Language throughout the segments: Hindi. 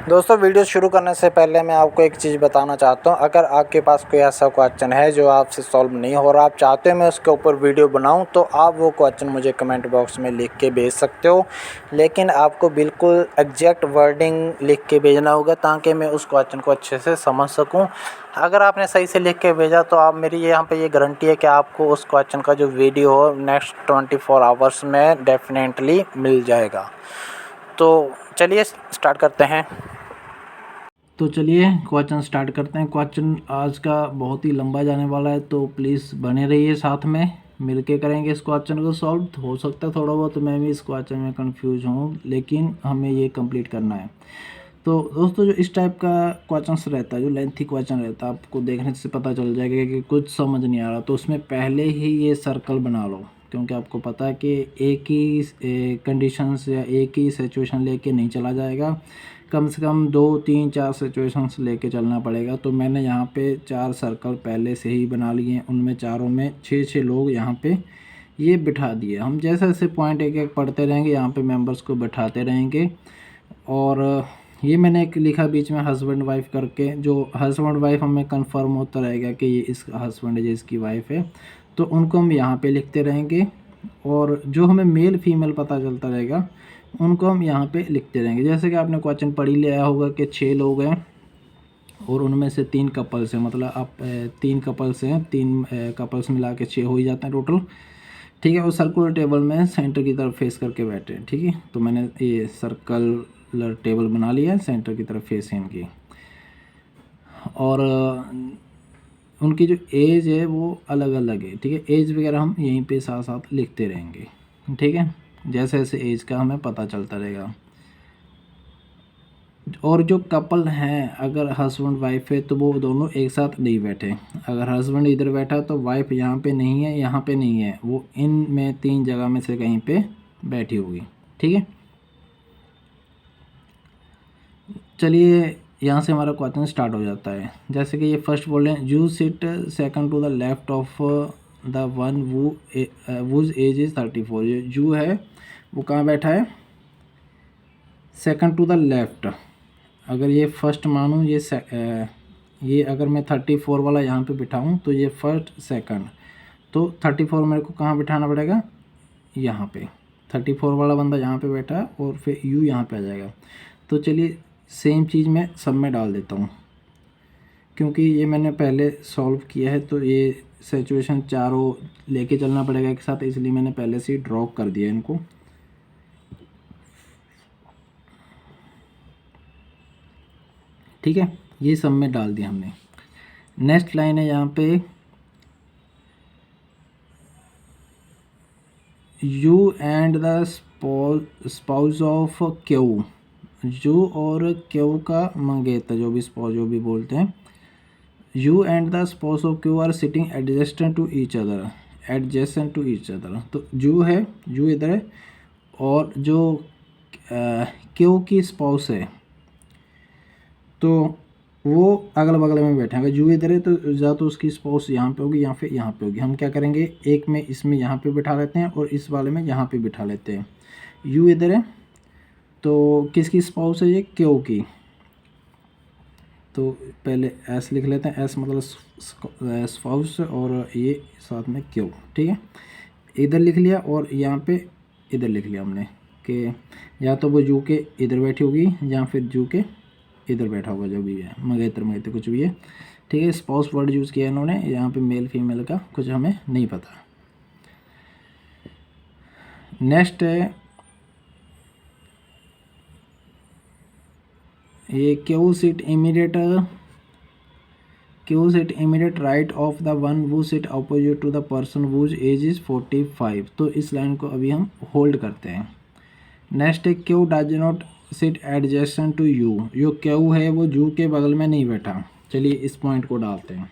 दोस्तों वीडियो शुरू करने से पहले मैं आपको एक चीज़ बताना चाहता हूँ। अगर आपके पास कोई ऐसा क्वेश्चन है जो आपसे सॉल्व नहीं हो रहा, आप चाहते हो मैं उसके ऊपर वीडियो बनाऊँ, तो आप वो क्वेश्चन मुझे कमेंट बॉक्स में लिख के भेज सकते हो। लेकिन आपको बिल्कुल एग्जैक्ट वर्डिंग लिख के भेजना होगा ताकि मैं उस क्वेश्चन को अच्छे से समझ सकूँ। अगर आपने सही से लिख के भेजा तो आप मेरी यहाँ पे ये गारंटी है कि आपको उस क्वेश्चन का जो वीडियो हो नेक्स्ट 24 आवर्स में डेफिनेटली मिल जाएगा। तो चलिए स्टार्ट करते हैं। तो चलिए क्वेश्चन स्टार्ट करते हैं। क्वेश्चन आज का बहुत ही लंबा जाने वाला है, तो प्लीज़ बने रहिए, साथ में मिलके करेंगे इस क्वेश्चन को सॉल्व। हो सकता है थोड़ा बहुत मैं भी इस क्वेश्चन में कंफ्यूज हूँ, लेकिन हमें ये कंप्लीट करना है। तो दोस्तों जो इस टाइप का क्वेश्चन रहता है, जो लेंथी क्वेश्चन रहता है, आपको देखने से पता चल जाएगा कि कुछ समझ नहीं आ रहा, तो उसमें पहले ही ये सर्कल बना लो, क्योंकि आपको पता है कि एक ही कंडीशंस या एक ही सिचुएशन लेके नहीं चला जाएगा, कम से कम 2 3 4 सिचुएशंस लेके चलना पड़ेगा। तो मैंने यहाँ पे 4 सर्कल पहले से ही बना लिए हैं, उनमें चारों में 6-6 लोग यहाँ पे ये बिठा दिए। हम जैसे जैसे पॉइंट एक एक पढ़ते रहेंगे, यहाँ पे मेंबर्स को बिठाते रहेंगे। और ये मैंने एक लिखा बीच में हस्बैंड वाइफ करके, जो हस्बैंड वाइफ हमें कंफर्म होता रहेगा कि ये इसका हस्बैंड है, ये इसकी वाइफ है, तो उनको हम यहाँ पे लिखते रहेंगे। और जो हमें मेल फीमेल पता चलता रहेगा उनको हम यहाँ पे लिखते रहेंगे। जैसे कि आपने क्वेश्चन पढ़ ही लिया होगा कि 6 लोग हैं और उनमें से 3 कपल्स हैं, मतलब आप 3 कपल्स हैं, 3 कपल्स मिला के 6 हो ही जाते हैं टोटल। ठीक है, वो सर्कुलर टेबल में सेंटर की तरफ फेस करके बैठे हैं। ठीक है, तो मैंने ये सर्कुलर टेबल बना लिया है, सेंटर की तरफ फेस है इनकी। और उनकी जो एज है वो अलग अलग है। ठीक है, एज वगैरह हम यहीं पे साथ साथ लिखते रहेंगे। ठीक है, जैसे जैसे एज का हमें पता चलता रहेगा। और जो कपल हैं, अगर हस्बैंड वाइफ है तो वो दोनों एक साथ नहीं बैठे। अगर हस्बैंड इधर बैठा तो वाइफ यहाँ पे नहीं है, यहाँ पे नहीं है, वो इन में 3 जगह में से कहीं पे बैठी होगी। ठीक है, चलिए यहाँ से हमारा क्वेश्चन स्टार्ट हो जाता है। जैसे कि ये फर्स्ट बोल रहे हैं, you sit second to the left of the one whose age is 34। ये जू है वो कहाँ बैठा है, सेकंड टू द लेफ्ट। अगर ये फर्स्ट मानूँ, ये अगर मैं 34 वाला यहाँ पे बिठाऊँ तो ये फर्स्ट सेकंड, तो 34 मेरे को कहाँ बिठाना पड़ेगा, यहाँ पे। 34 वाला बंदा यहाँ पे बैठा है और फिर यू यहाँ पे आ जाएगा। तो चलिए सेम चीज़ मैं सब में डाल देता हूँ, क्योंकि ये मैंने पहले सॉल्व किया है, तो ये सिचुएशन चारों लेके चलना पड़ेगा एक साथ, इसलिए मैंने पहले से ही ड्रॉ कर दिया इनको। ठीक है, ये सब में डाल दिया हमने। नेक्स्ट लाइन है यहाँ पे, U and the spouse of Q. U और क्यू का मंगेतर, जो भी स्पाउस जो भी बोलते हैं, U and the spouse of Q are sitting adjacent to each other, adjacent to each other. तो यू है, यू इधर है, और जो क्यू की स्पाउस है तो वो अगल बगल में बैठे हैं। अगर जू इधर है तो या तो उसकी स्पाउस यहाँ पे होगी या फिर यहाँ पे होगी। हम क्या करेंगे, एक में इसमें यहाँ पे बिठा लेते हैं और इस वाले में यहाँ पे बिठा लेते हैं। यू इधर है तो किसकी स्पाउस है, ये क्यू की। तो पहले एस लिख लेते हैं, एस मतलब स्पाउस, और ये साथ में क्यू। ठीक है, इधर लिख लिया और यहाँ पे इधर लिख लिया हमने कि या तो वो जू के इधर बैठी होगी या फिर जू के इधर बैठा होगा, जो भी है, मंगेतर कुछ भी है। ठीक है, स्पाउस वर्ड यूज़ किया इन्होंने, यहाँ पे मेल फीमेल का कुछ हमें नहीं पता। नेक्स्ट है ये Q sit immediate right of the one who sit opposite to the person whose age is 45। तो इस लाइन को अभी हम होल्ड करते हैं। नेक्स्ट है Q does not sit adjacent to you. जो क्यू है वो जू के बगल में नहीं बैठा। चलिए इस पॉइंट को डालते हैं,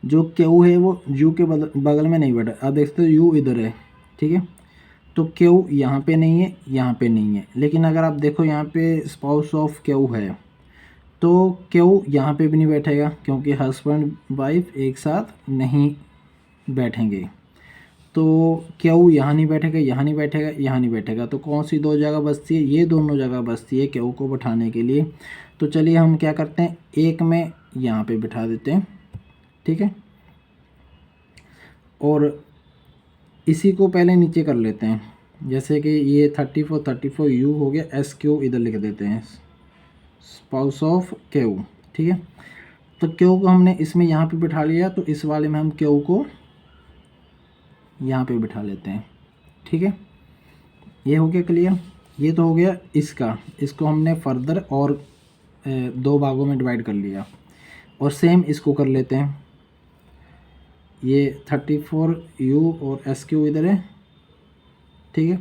जो क्यू है वो जू के बगल में नहीं बैठा। अब देखते हो यू इधर है, ठीक है, तो क्यू यहाँ पे नहीं है, यहाँ पे नहीं है। लेकिन अगर आप देखो यहाँ पे स्पाउस ऑफ क्यू है तो क्यू यहाँ पे भी नहीं बैठेगा, क्योंकि हस्बैंड वाइफ एक साथ नहीं बैठेंगे। तो क्यू यहाँ नहीं बैठेगा, यहाँ नहीं बैठेगा, यहाँ नहीं बैठेगा, तो कौन सी दो जगह बचती है? ये दोनों जगह बचती है क्यू को बैठाने के लिए। तो चलिए हम क्या करते हैं, एक में यहाँ पे बिठा देते हैं, ठीक है। और इसी को पहले नीचे कर लेते हैं, जैसे कि ये 34 यू हो गया, एस क्यू इधर लिख देते हैं, स्पाउस ऑफ क्यू, ठीक है। तो क्यू को हमने इसमें यहाँ पे बिठा लिया, तो इस वाले में हम क्यू को यहाँ पे बिठा लेते हैं, ठीक है। ये हो गया क्लियर। ये तो हो गया इसका, इसको हमने फर्दर और दो भागों में डिवाइड कर लिया। और सेम इसको कर लेते हैं, ये 34 यू और एस क्यू इधर है, ठीक है।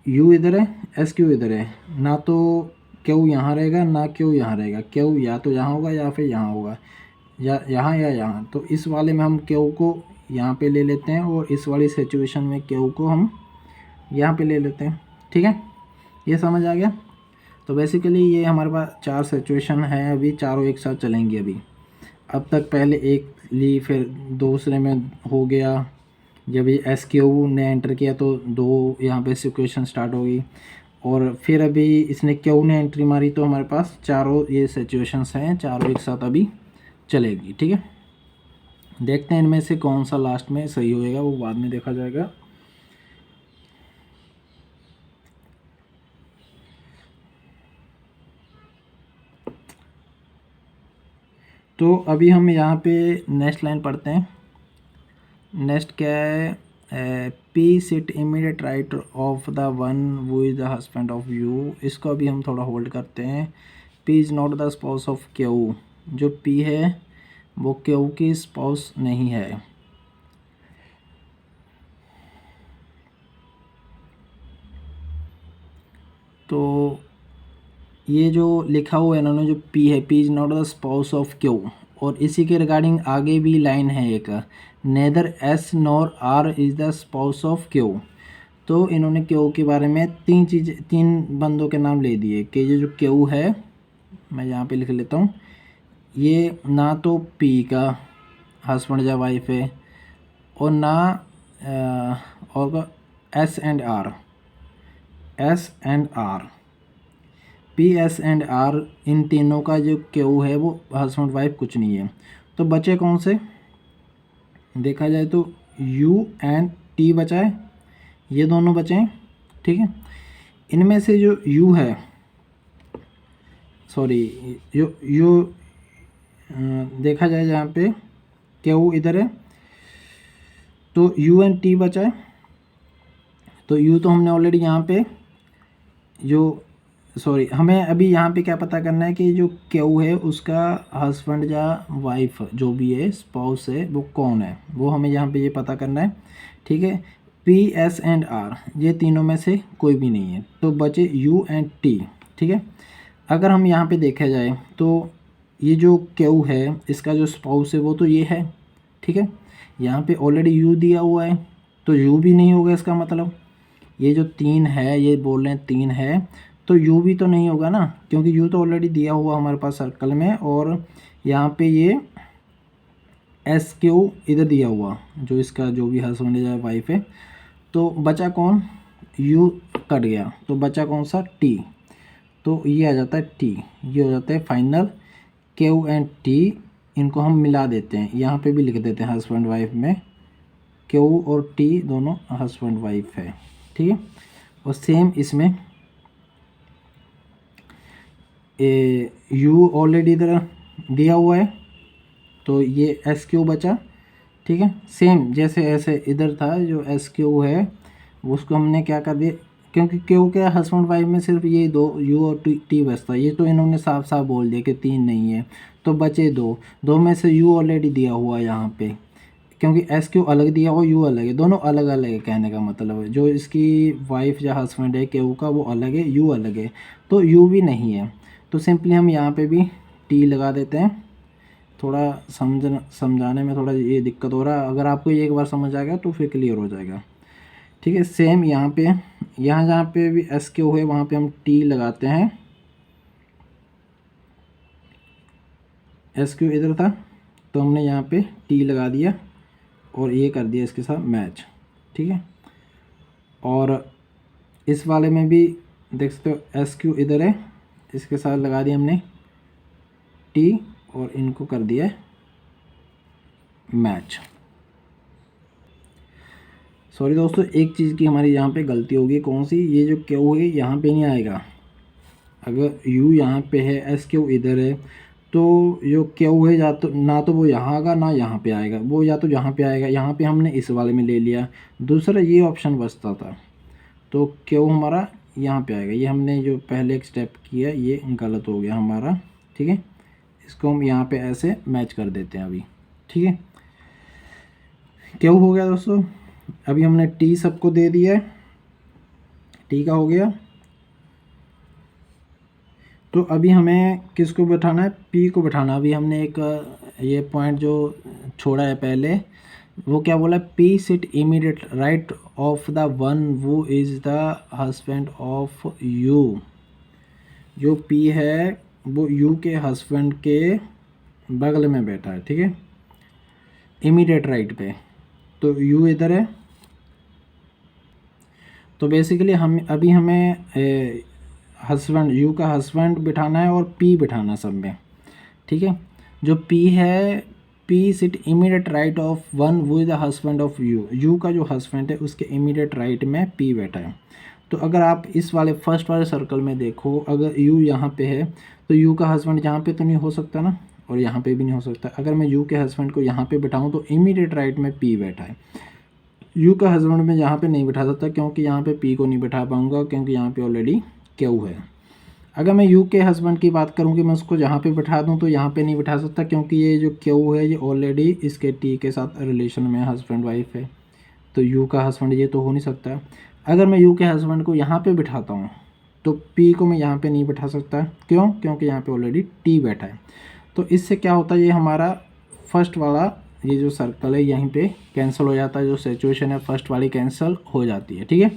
यू इधर है, एस क्यू इधर है, ना तो क्यू यहाँ रहेगा ना क्यू यहाँ रहेगा, क्यू या तो यहाँ होगा या फिर यहाँ होगा, या यहाँ। तो इस वाले में हम क्यू को यहाँ पे ले लेते हैं और इस वाली सिचुएशन में क्यू को हम यहाँ पे ले लेते हैं, ठीक है। ये समझ आ गया। तो बेसिकली ये हमारे पास 4 सिचुएशन है, अभी चारों एक साथ चलेंगी। अभी अब तक पहले एक ली, फिर दूसरे में हो गया, जब ये एस क्यू ने एंटर किया तो 2 यहाँ पे सिचुएशन स्टार्ट हो गई, और फिर अभी इसने क्यू ने एंट्री मारी, तो हमारे पास चारों ये सिचुएशंस हैं, चारों एक साथ अभी चलेगी, ठीक है। देखते हैं इनमें से कौन सा लास्ट में सही होएगा, वो बाद में देखा जाएगा। तो अभी हम यहाँ पे नेक्स्ट लाइन पढ़ते हैं। नेक्स्ट क्या है, P sit immediate right of the one who is the husband of U. इसको अभी हम थोड़ा होल्ड करते हैं। P is not the spouse of Q, जो पी है वो क्यू की स्पाउस नहीं है। तो ये जो लिखा हुआ है इन्होंने, जो पी है, P is not the spouse of Q, और इसी के रिगार्डिंग आगे भी लाइन है एक, neither S nor R is the spouse of Q. तो इन्होंने क्यू के बारे में 3 बंदों के नाम ले दिए कि ये जो क्यू है, मैं यहाँ पे लिख लेता हूँ, ये ना तो पी का हस्बैंड या वाइफ है, और ना और S and R, P S and R, इन तीनों का जो क्यू है वो हस्बैंड वाइफ कुछ नहीं है। तो बचे कौन से, देखा जाए तो यू एंड टी बचा है, ये दोनों बचे हैं, ठीक है। इनमें से जो यू है, सॉरी यू देखा जाए जहाँ पे क्यू इधर है, तो यू एंड टी बचा है। तो यू तो हमने ऑलरेडी यहाँ पे जो, सॉरी, हमें अभी यहाँ पे क्या पता करना है कि जो क्यू है उसका हस्बैंड या वाइफ जो भी है, स्पाउस है, वो कौन है, वो हमें यहाँ पे ये पता करना है, ठीक है। पी एस एंड आर, ये तीनों में से कोई भी नहीं है, तो बचे यू एंड टी, ठीक है। अगर हम यहाँ पे देखा जाए तो ये जो क्यू है इसका जो स्पाउस है वो तो ये है, ठीक है। यहाँ पे ऑलरेडी यू दिया हुआ है, तो यू भी नहीं होगा, इसका मतलब ये जो 3 है, ये बोल रहे हैं 3 है, तो यू भी तो नहीं होगा ना, क्योंकि यू तो ऑलरेडी दिया हुआ हमारे पास सर्कल में, और यहाँ पे ये एस क्यू इधर दिया हुआ, जो इसका जो भी हस्बैंड या वाइफ है। तो बचा कौन, यू कट गया, तो बचा कौन सा, टी। तो ये आ जाता है टी, ये हो जाता है फाइनल। क्यू एंड टी इनको हम मिला देते हैं, यहाँ पे भी लिख देते हैं हस्बैंड वाइफ में, क्यू और टी दोनों हस्बैंड वाइफ है, ठीक है। और सेम इसमें यू ऑलरेडी इधर दिया हुआ है, तो ये एस क्यू बचा, ठीक है। सेम जैसे ऐसे इधर था जो एस क्यू है, उसको हमने क्या कर दिया, क्योंकि क्यू के हस्बैंड वाइफ में सिर्फ ये 2 यू और टी बचता है, ये तो इन्होंने साफ साफ बोल दिया कि 3 नहीं है, तो बचे 2 में से यू ऑलरेडी दिया हुआ है यहाँ पे, क्योंकि एस क्यू अलग दिया हुआ, यू अलग है, दोनों अलग अलग है, कहने का मतलब है जो इसकी वाइफ या हस्बैंड है क्यू का वो अलग है, यू अलग है, तो यू भी नहीं है। तो सिंपली हम यहाँ पे भी टी लगा देते हैं। थोड़ा समझाने में थोड़ा ये दिक्कत हो रहा है, अगर आपको ये एक बार समझ आ गया तो फिर क्लियर हो जाएगा, ठीक है। सेम यहाँ पे, यहाँ जहाँ पे भी एस क्यू है वहाँ पे हम टी लगाते हैं, एस क्यू इधर था तो हमने यहाँ पे टी लगा दिया और ये कर दिया इसके साथ मैच, ठीक है। और इस वाले में भी देख सकते हो एस क्यू इधर है, इसके साथ लगा दिया हमने टी और इनको कर दिया मैच। सॉरी दोस्तों, एक चीज़ की हमारी यहाँ पे गलती होगी, कौन सी, ये जो क्यू है यहाँ पे नहीं आएगा। अगर यू यहाँ पे है, एस क्यू इधर है, तो जो क्यू है या तो ना तो वो यहाँ आएगा ना यहाँ पे आएगा, वो या तो यहाँ पे आएगा। यहाँ पे हमने इस वाले में ले लिया, दूसरा ये ऑप्शन बचता था, तो क्यू हमारा यहाँ पे आएगा। ये हमने जो पहले एक स्टेप किया ये गलत हो गया हमारा, ठीक है। इसको हम यहाँ पे ऐसे मैच कर देते हैं अभी, ठीक है। क्यू हो गया दोस्तों। अभी हमने टी सबको दे दिया है, टी का हो गया। तो अभी हमें किसको बैठाना है, पी को बैठाना। अभी हमने एक ये पॉइंट जो छोड़ा है पहले, वो क्या बोला, P sit immediate right of the one who is the husband of U. जो पी है वो यू के हस्बैंड के बगल में बैठा है, ठीक है, इमीडिएट राइट पे। तो यू इधर है, तो बेसिकली हम अभी हमें हस्बैंड, यू का हस्बैंड बिठाना है और पी बिठाना सब में, ठीक है। जो पी है, P sit immediate right of one who is the husband of U. U का जो हस्बैंड है उसके इमीडिएट राइट में पी बैठा है। तो अगर आप इस वाले फर्स्ट वाले सर्कल में देखो, अगर यू यहाँ पे है तो यू का हस्बैंड यहाँ पे तो नहीं हो सकता ना, और यहाँ पे भी नहीं हो सकता। अगर मैं यू के हस्बैंड को यहाँ पे बिठाऊँ तो इमीडिएट राइट में पी बैठा है। यू का हस्बैंड मैं यहाँ पे नहीं बिठा सकता, क्योंकि यहाँ पे पी को नहीं बिठा पाऊँगा, क्योंकि यहाँ पे ऑलरेडी क्यू है। अगर मैं यू के हस्बैंड की बात करूँ कि मैं उसको यहाँ पे बिठा दूँ तो यहाँ पे नहीं बिठा सकता, क्योंकि ये जो क्यू है ये ऑलरेडी इसके टी के साथ रिलेशन में हस्बैंड वाइफ है, तो यू का हस्बैंड ये तो हो नहीं सकता। अगर मैं यू के हस्बैंड को यहाँ पे बिठाता हूँ तो पी को मैं यहाँ पे नहीं बिठा सकता, क्यों, क्योंकि यहाँ पे ऑलरेडी टी बैठा है। तो इससे क्या होता है, ये हमारा फर्स्ट वाला ये जो सर्कल है यहीं पे कैंसिल हो जाता है। जो सिचुएशन है फर्स्ट वाली कैंसिल हो जाती है, ठीक है।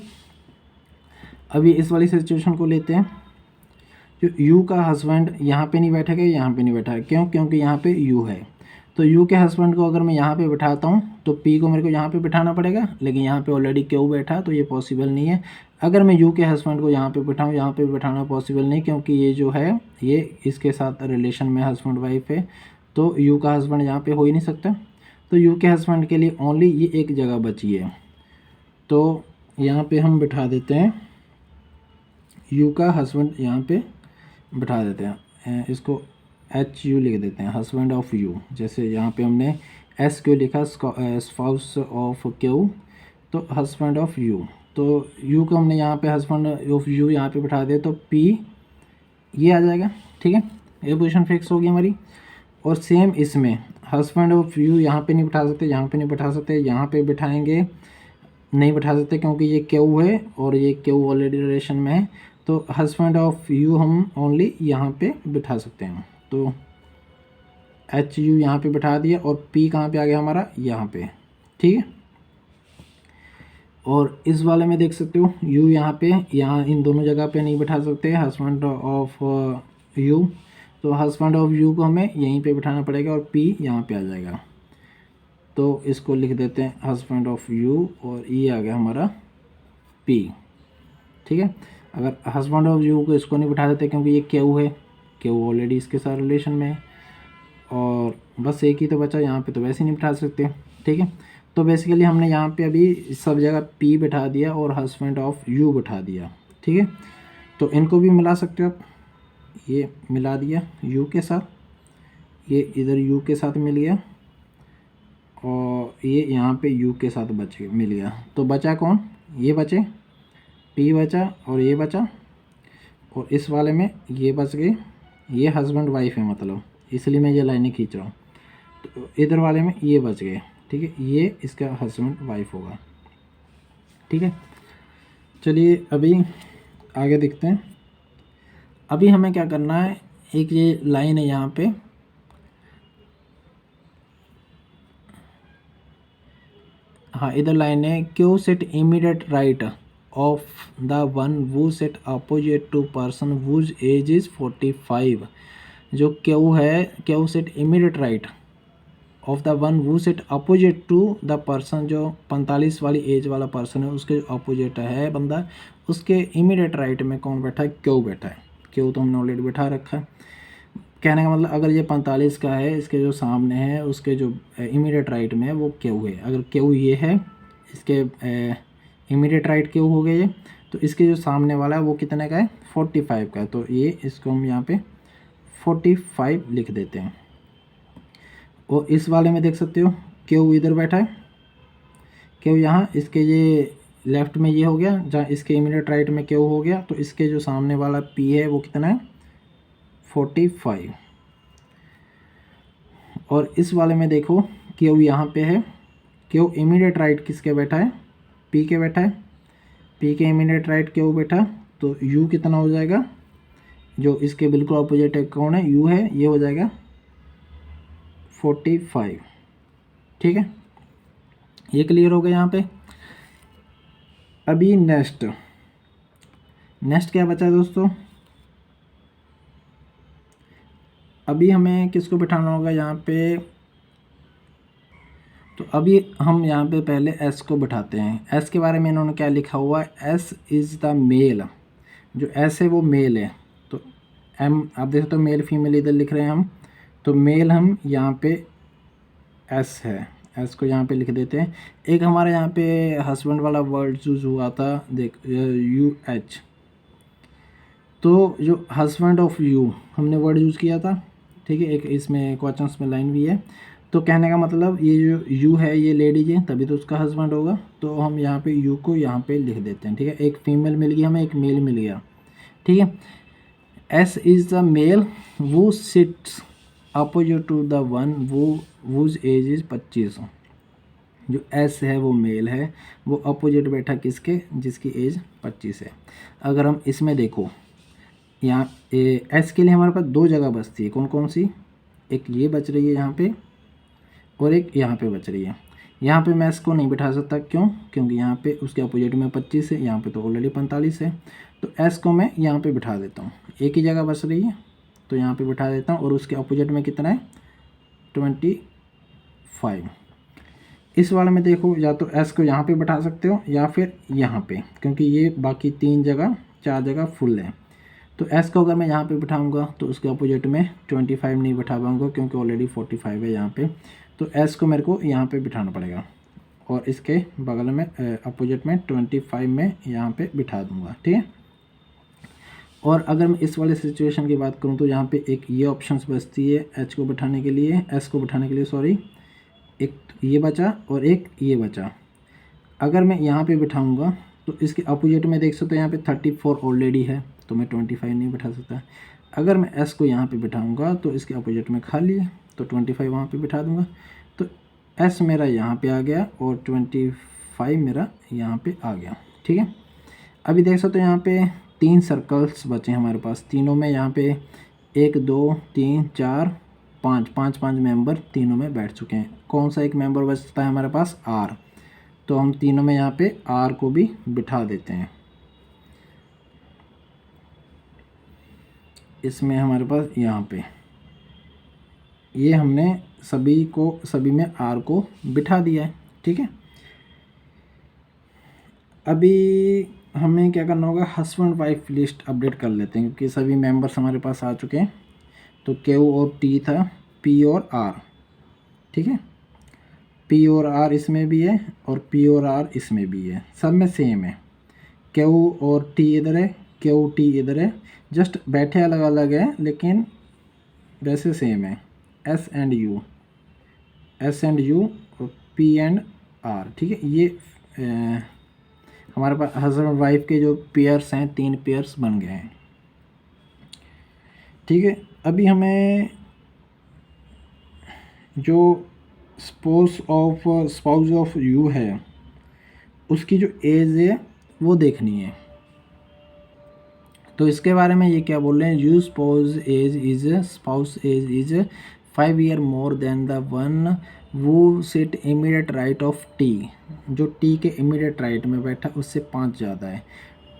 अभी इस वाली सिचुएशन को लेते हैं। जो यू का हस्बैंड यहाँ पे नहीं बैठेगा, यहाँ पे नहीं बैठा है, क्यों, क्योंकि यहाँ पे यू है। तो यू के हस्बैंड को अगर मैं यहाँ पे बिठाता हूँ तो पी को मेरे को यहाँ पे बिठाना पड़ेगा, लेकिन यहाँ पे ऑलरेडी क्यू बैठा है तो ये पॉसिबल नहीं है। अगर मैं यू के हस्बैंड को यहाँ पे बिठाऊँ, यहाँ पे बिठाना पॉसिबल नहीं, क्योंकि ये जो है ये इसके साथ रिलेशन में हस्बैंड वाइफ है, तो यू का हस्बैंड यहाँ पे हो ही नहीं सकता। तो यू के हस्बैंड के लिए ओनली ये एक जगह बची है, तो यहाँ पे हम बिठा देते हैं यू का हस्बैंड, यहाँ पे बिठा देते हैं, इसको एच यू लिख देते हैं, हस्बैंड ऑफ यू। जैसे यहाँ पे हमने एस क्यू लिखा, स्पाउस ऑफ क्यू, तो हस्बैंड ऑफ यू। तो यू को हमने यहाँ पे हस्बैंड ऑफ यू यहाँ पे बिठा दिया, तो पी ये आ जाएगा, ठीक है। ये पोजीशन फिक्स होगी हमारी। और सेम इसमें हस्बैंड ऑफ यू यहाँ पे नहीं बिठा सकते, यहाँ पे नहीं बिठा सकते, यहाँ पे बिठाएंगे नहीं बिठा सकते, क्योंकि ये क्यू है और ये क्यू ऑलरेडी रिलेशन में है। तो हस्बैंड ऑफ यू हम ओनली यहाँ पे बिठा सकते हैं, तो एच यू यहाँ पे बिठा दिया, और पी कहाँ पे आ गया हमारा, यहाँ पे, ठीक है। और इस वाले में देख सकते हो यू यहाँ पे, यहाँ इन दोनों जगह पे नहीं बिठा सकते हस्बैंड ऑफ यू, तो हस्बैंड ऑफ यू को हमें यहीं पे बिठाना पड़ेगा और पी यहाँ पे आ जाएगा। तो इसको लिख देते हैं हस्बैंड ऑफ यू, और ये आ गया हमारा पी, ठीक है। अगर हस्बैंड ऑफ यू को इसको नहीं बिठा देते, क्योंकि ये क्यू है, क्यू ऑलरेडी इसके साथ रिलेशन में है, और बस एक ही तो बचा, यहाँ पे तो वैसे ही नहीं बिठा सकते, ठीक है। तो बेसिकली हमने यहाँ पे अभी सब जगह पी बिठा दिया और हस्बैंड ऑफ यू बिठा दिया, ठीक है। तो इनको भी मिला सकते हो आप, ये मिला दिया यू के साथ, ये इधर यू के साथ मिल गया, और ये यहाँ पे यू के साथ मिल गया। तो बचा कौन, ये बचे, पी बचा और ये बचा, और इस वाले में ये बच गए, ये हस्बैंड वाइफ है मतलब, इसलिए मैं ये लाइनें खींच रहा हूँ। तो इधर वाले में ये बच गए, ठीक है, ये इसका हस्बैंड वाइफ होगा, ठीक है। चलिए अभी आगे देखते हैं। अभी हमें क्या करना है, एक ये लाइन है यहाँ पे, हाँ इधर लाइन है, Q sit immediate right of the one who sit opposite to person whose age is 45। जो क्यू है, Q sit immediate right of the one who sit opposite to the person, जो 45 वाली एज वाला पर्सन है उसके अपोजिट है बंदा, उसके इमीडिएट राइट में कौन बैठा है, क्यू बैठा है। क्यू तो हमने ऑलरेडी बैठा रखा है। कहने का मतलब अगर ये 45 का है, इसके जो सामने है उसके जो इमीडिएट राइट में है वो क्यू है। अगर क्यू ये है, इसके इमीडिएट राइट क्यू हो गया ये, तो इसके जो सामने वाला है वो कितने का है, 45 का है। तो ये इसको हम यहाँ पे 45 लिख देते हैं। और इस वाले में देख सकते हो क्यू इधर बैठा है, क्यू यहाँ, इसके ये लेफ्ट में ये हो गया, जहाँ इसके इमीडिएट राइट में क्यू हो गया, तो इसके जो सामने वाला पी है वो कितना है, 45। और इस वाले में देखो क्यू यहाँ पे है, क्यू इमीडिएट राइट किसके बैठा है, पी के बैठा है, पी के इमीडिएट राइट क्यू बैठा, तो यू कितना हो जाएगा, जो इसके बिल्कुल अपोजिट है कौन है, यू है, ये हो जाएगा 45। ठीक है, ये क्लियर हो गया यहाँ पे। अभी नेक्स्ट क्या बचा है दोस्तों, अभी हमें किसको बिठाना होगा यहाँ पे, तो अभी हम यहाँ पे पहले एस को बिठाते हैं। एस के बारे में इन्होंने क्या लिखा हुआ है, एस इज़ द मेल, जो एस है वो मेल है। तो एम आप देख सकते हो मेल फीमेल इधर लिख रहे हैं हम, तो मेल हम यहाँ पे एस है, एस को यहाँ पे लिख देते हैं। एक हमारे यहाँ पे हस्बैंड वाला वर्ड यूज हुआ था, देख यू एच, तो जो हस्बैंड ऑफ यू हमने वर्ड यूज़ किया था, ठीक है, एक इसमें क्वेश्चंस में लाइन भी है। तो कहने का मतलब ये जो यू है ये लेडीज है, तभी तो उसका हस्बैंड होगा, तो हम यहाँ पे यू को यहाँ पे लिख देते हैं। ठीक है, एक फीमेल मिल गई हमें, एक मेल मिल गया। ठीक है, S is the male who sits opposite to the one whose age is 25। जो एस है वो मेल है, वो अपोजिट बैठा किसके, जिसकी एज 25 है। अगर हम इसमें देखो, यहाँ एस के लिए हमारे पास दो जगह बचती है, कौन कौन सी, एक ये बच रही है यहाँ पे और एक यहाँ पे बच रही है। यहाँ पे मैं एस को नहीं बिठा सकता, क्यों, क्योंकि यहाँ पे उसके अपोजिट में 25 है, यहाँ पे तो ऑलरेडी 45 है। तो एस को मैं यहाँ पे बिठा देता हूँ, एक ही जगह बच रही है तो यहाँ पे बिठा देता हूँ। और उसके अपोजिट में कितना है, 25। इस वाले में देखो, या तो एस को यहाँ पे बिठा सकते हो या फिर यहाँ पे, क्योंकि ये बाकी 4 जगह फुल है। तो एस को अगर मैं यहाँ पे बिठाऊंगा तो उसके अपोजिट में 25 नहीं बिठा पाऊंगा, क्योंकि ऑलरेडी 45 है यहाँ पे। तो एस को मेरे को यहाँ पे बिठाना पड़ेगा और इसके बगल में अपोजिट में 25 में यहाँ पे बिठा दूंगा। ठीक है, और अगर मैं इस वाले सिचुएशन की बात करूँ तो यहाँ पे एक ये ऑप्शंस बचती है एच को बिठाने के लिए, एस को बिठाने के लिए सॉरी, एक ये बचा और एक ये बचा। अगर मैं यहाँ पे बिठाऊंगा तो इसके अपोजिट में देख सकते हो यहाँ पे 34 ऑलरेडी है, तो मैं 25 नहीं बिठा सकता। अगर मैं एस को यहाँ पे बिठाऊंगा तो इसके अपोजिट में खाली है, तो 25 वहाँ पे बिठा दूंगा। तो एस मेरा यहाँ पे आ गया और 25 मेरा यहाँ पे आ गया। ठीक है, अभी देख सकते हो यहाँ पे 3 सर्कल्स बचे हैं हमारे पास, तीनों में यहाँ पे 1 2 3 4 5 मेंबर तीनों में बैठ चुके हैं। कौन सा एक मेंबर बचता है हमारे पास, आर, तो हम तीनों में यहाँ पे आर को भी बिठा देते हैं। इसमें हमारे पास यहाँ पे ये हमने सभी में आर को बिठा दिया है। ठीक है, अभी हमें क्या करना होगा, हस्बैंड वाइफ लिस्ट अपडेट कर लेते हैं, क्योंकि सभी मेंबर्स हमारे पास आ चुके हैं। तो क्यू और टी था, पी और आर। ठीक है, पी और आर इसमें भी है और पी और आर इसमें भी है, सब में सेम है। क्यू और टी इधर है, क्यू टी इधर है, जस्ट बैठे अलग अलग है लेकिन वैसे सेम है। एस एंड यू और पी एंड आर। ठीक है, ये हमारे पास हस्बैंड वाइफ के जो पेयर्स हैं 3 पेयर्स बन गए हैं। ठीक है, अभी हमें जो स्पाउस ऑफ यू है उसकी जो एज है वो देखनी है। तो इसके बारे में ये क्या बोल रहे हैं, U spouse age is 5 year more than the one who sit immediate right of T. जो टी के इमीडिएट राइट में बैठा उससे 5 ज़्यादा है।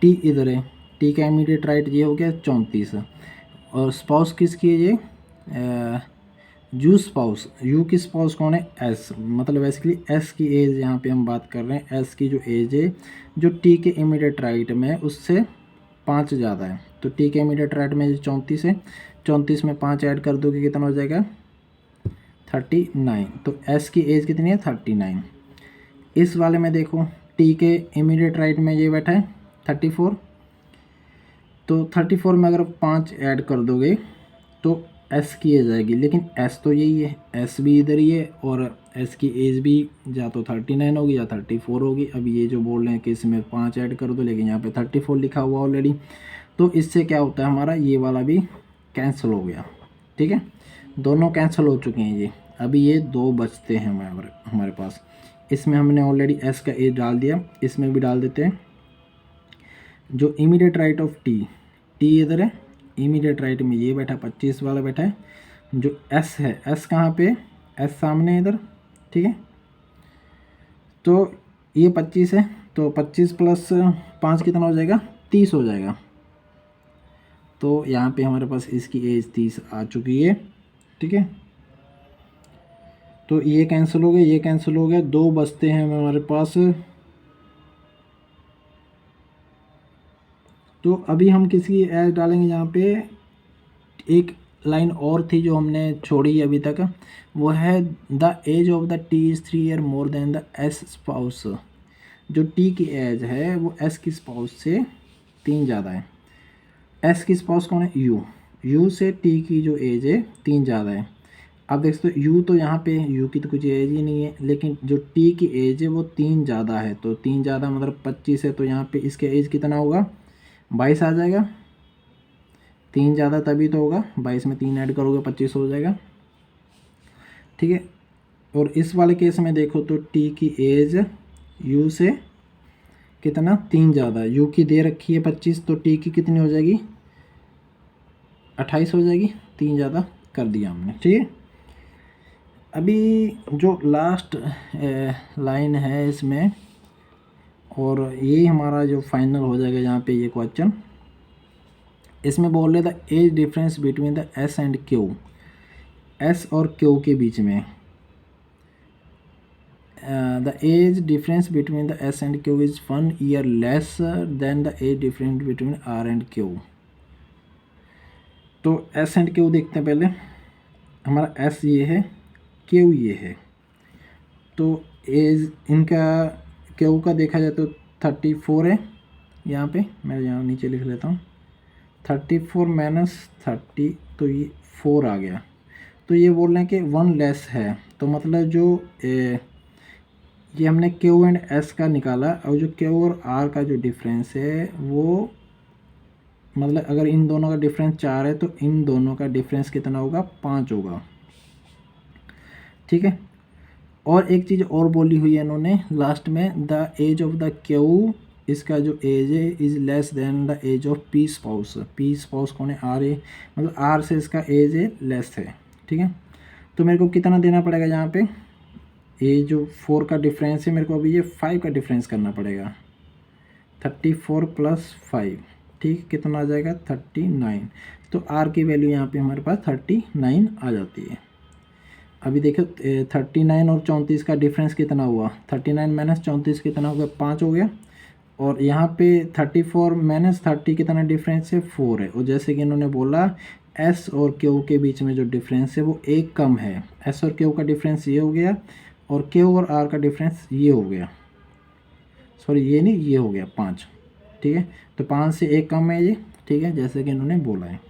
टी इधर है, टी का इमीडिएट राइट ये हो गया 34। और स्पाउस किसकी है ये, यू स्पाउस, यू की स्पाउस कौन है? एस, मतलब बेसिकली एस की एज यहाँ पे हम बात कर रहे हैं। एस की जो एज है जो टी के इमीडिएट राइट में है उससे 5 ज़्यादा है। तो टी के इमीडिएट राइट में 34 है, 34 में 5 ऐड कर दोगे कितना हो जाएगा? 39। तो एस की एज कितनी है? 39। इस वाले में देखो टी के इमीडिएट राइट में ये बैठा है 34, तो 34 में अगर 5 ऐड कर दोगे तो एस की एज आएगी, लेकिन एस तो यही है, एस भी इधर ही है और एस की एज भी या तो 39 होगी या 34 होगी। अब ये जो बोल रहे हैं कि इसमें 5 ऐड कर दो, लेकिन यहाँ पे 34 लिखा हुआ ऑलरेडी, तो इससे क्या होता है हमारा ये वाला भी कैंसिल हो गया। ठीक है, दोनों कैंसिल हो चुके हैं ये। अभी ये 2 बचते हैं हमारे पास। इसमें हमने ऑलरेडी एस का एज डाल दिया, इसमें भी डाल देते हैं। जो immediate right of T, T इधर है, इमीडिएट राइट में ये बैठा 25 वाला बैठा है। जो एस है, एस कहाँ पे? एस सामने है इधर। ठीक है, तो ये 25 है, तो 25 प्लस 5 कितना हो जाएगा? 30 हो जाएगा। तो यहाँ पे हमारे पास इसकी एज 30 आ चुकी है। ठीक है, तो ये कैंसिल हो गया, ये कैंसिल हो गया, 2 बचते हैं हमारे पास। तो अभी हम किसी एज डालेंगे यहाँ पे। एक लाइन और थी जो हमने छोड़ी अभी तक, वो है the age of the T is 3 year more than the S spouse. जो टी की एज है वो एस की स्पाउस से 3 ज़्यादा है। एस की स्पाउस कौन है? यू। यू से टी की जो एज है 3 ज़्यादा है। अब देख सकते हो यू तो यहाँ पे, यू की तो कुछ एज ही नहीं है, लेकिन जो टी की एज है वो 3 ज़्यादा है। तो 3 ज़्यादा मतलब 25 है, तो यहाँ पे इसके एज कितना होगा? 22 आ जाएगा। 3 ज़्यादा तभी तो होगा, 22 में 3 ऐड करोगे 25 हो जाएगा। ठीक है, और इस वाले केस में देखो तो टी की एज यू से कितना? 3 ज़्यादा। यू की दे रखी है 25, तो टी की कितनी हो जाएगी? 28 हो जाएगी। 3 ज़्यादा कर दिया हमने। ठीक है, अभी जो लास्ट लाइन है इसमें, और ये हमारा जो फाइनल हो जाएगा यहाँ पे ये क्वेश्चन। इसमें बोल रहे the age difference between the S and Q, S और क्यू के बीच में the age difference between the S and Q is 1 year less than the age difference between R and Q. तो एस एंड क्यू देखते हैं पहले। हमारा एस ये है, क्यू ये है, तो एज इनका क्यू का देखा जाए तो 34 है। यहाँ पे मैं यहाँ नीचे लिख लेता हूँ 34 माइनस 30, तो ये 4 आ गया। तो ये बोल रहे हैं कि 1 लेस है, तो मतलब जो ये हमने क्यू एंड एस का निकाला, और जो क्यू और आर का जो डिफरेंस है वो मतलब अगर इन दोनों का डिफरेंस 4 है तो इन दोनों का डिफरेंस कितना होगा? 5 होगा। ठीक है, और एक चीज़ और बोली हुई है इन्होंने लास्ट में, the age of the Q, इसका जो एज है is less than the age of P spouse. P spouse कौन है? आर है, मतलब आर से इसका एज है लेस है। ठीक है, तो मेरे को कितना देना पड़ेगा यहाँ पे? ये जो 4 का डिफरेंस है, मेरे को अभी ये 5 का डिफरेंस करना पड़ेगा। 34 प्लस 5, ठीक, कितना आ जाएगा? 39। तो आर की वैल्यू यहाँ पे हमारे पास 39 आ जाती है। अभी देखो 39 और 34 का डिफरेंस कितना हुआ? 39 माइनस 34 कितना हो गया? 5 हो गया। और यहाँ पे 34 माइनस 30 कितना डिफरेंस है? 4 है। और जैसे कि इन्होंने बोला एस और क्यू के बीच में जो डिफरेंस है वो 1 कम है। एस और क्यू का डिफरेंस ये हो गया, और क्यू और आर का डिफरेंस ये हो गया, सॉरी ये नहीं, ये हो गया 5। ठीक है, तो 5 से 1 कम है ये। ठीक है, जैसे कि इन्होंने बोला है।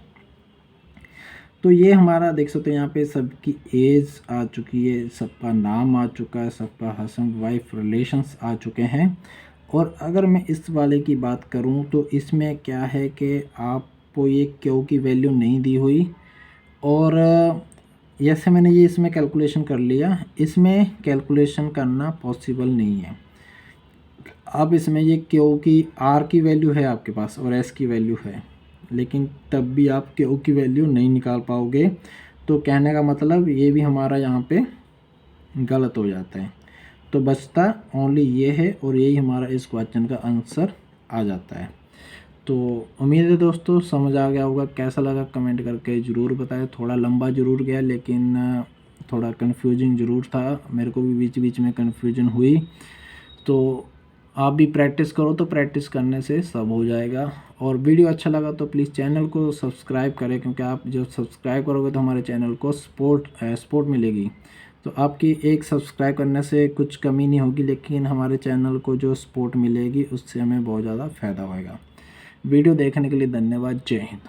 तो ये हमारा देख सकते हो यहाँ पे सबकी एज आ चुकी है, सबका नाम आ चुका है, सबका हस्बैंड वाइफ रिलेशंस आ चुके हैं। और अगर मैं इस वाले की बात करूँ तो इसमें क्या है कि आपको ये क्यू की वैल्यू नहीं दी हुई, और जैसे मैंने ये इसमें कैलकुलेशन कर लिया, इसमें कैलकुलेशन करना पॉसिबल नहीं है। अब इसमें ये क्यू की, आर की वैल्यू है आपके पास और एस की वैल्यू है, लेकिन तब भी आप क्यू की वैल्यू नहीं निकाल पाओगे। तो कहने का मतलब ये भी हमारा यहाँ पे गलत हो जाता है। तो बचता ओनली ये है, और यही हमारा इस क्वेश्चन का आंसर आ जाता है। तो उम्मीद है दोस्तों समझ आ गया होगा। कैसा लगा कमेंट करके ज़रूर बताएं। थोड़ा लंबा ज़रूर गया लेकिन थोड़ा कन्फ्यूजिंग ज़रूर था, मेरे को भी बीच बीच में कन्फ्यूजन हुई। तो आप भी प्रैक्टिस करो, तो प्रैक्टिस करने से सब हो जाएगा। और वीडियो अच्छा लगा तो प्लीज़ चैनल को सब्सक्राइब करें, क्योंकि आप जब सब्सक्राइब करोगे तो हमारे चैनल को सपोर्ट मिलेगी। तो आपकी एक सब्सक्राइब करने से कुछ कमी नहीं होगी, लेकिन हमारे चैनल को जो सपोर्ट मिलेगी उससे हमें बहुत ज़्यादा फ़ायदा होगा। वीडियो देखने के लिए धन्यवाद। जय हिंद।